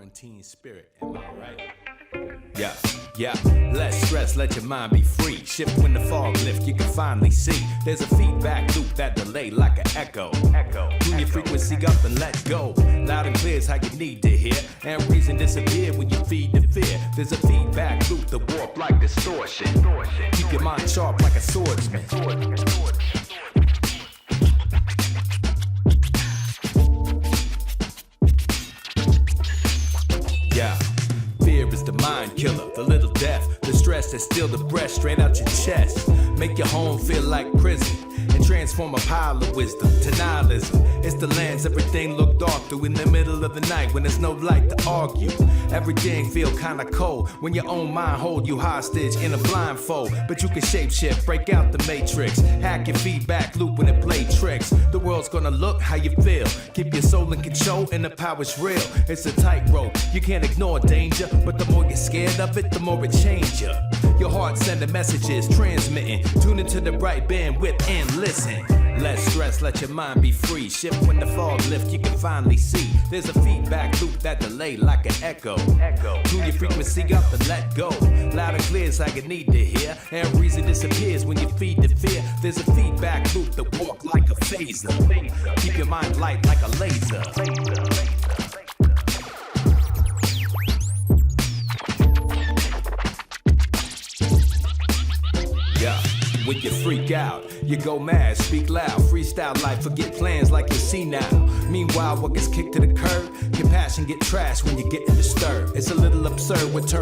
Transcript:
quarantine spirit, am I right? Yeah, less stress, let your mind be free. Shift when the fog lift, you can finally see. There's a feedback loop that delay like an echo. Tune your frequency up and let go. Loud and clear is how you need to hear. And reason disappear when you feed the fear. There's a feedback loop, the warp like distortion. Keep your mind sharp like a swordsman. Yeah. Fear is the mind killer, the little death, the stress that steal the breath straight out your chest. Make your home feel like prison and transform a pile of wisdom to nihilism. It's the lens everything look dark through in the middle of the night when there's no light to argue. Everything feel kinda cold when your own mind hold you hostage in a blindfold. But you can shapeshift, break out the matrix, hack your feedback loop when it play tricks. The world's gonna look how you feel. Keep your soul in control and the power's real. It's a tightrope, you can't ignore danger, but the more you're scared of it, the more it changes you. Your heart sending messages, transmitting. Tune into the right bandwidth and listen. Less stress, let your mind be free. Shift when the fog lift, you can finally see. There's a feedback loop that delay like an echo. Tune your frequency up and let go. Loud and clear is how you need to hear. And reason disappears when you feed the fear. There's a feedback loop that walk like a phaser. Keep your mind light like a laser. When you freak out, you go mad, speak loud, freestyle life, forget plans like you see now. Meanwhile, what gets kicked to the curb, your passion get trashed when you get disturbed. It's a little absurd what turns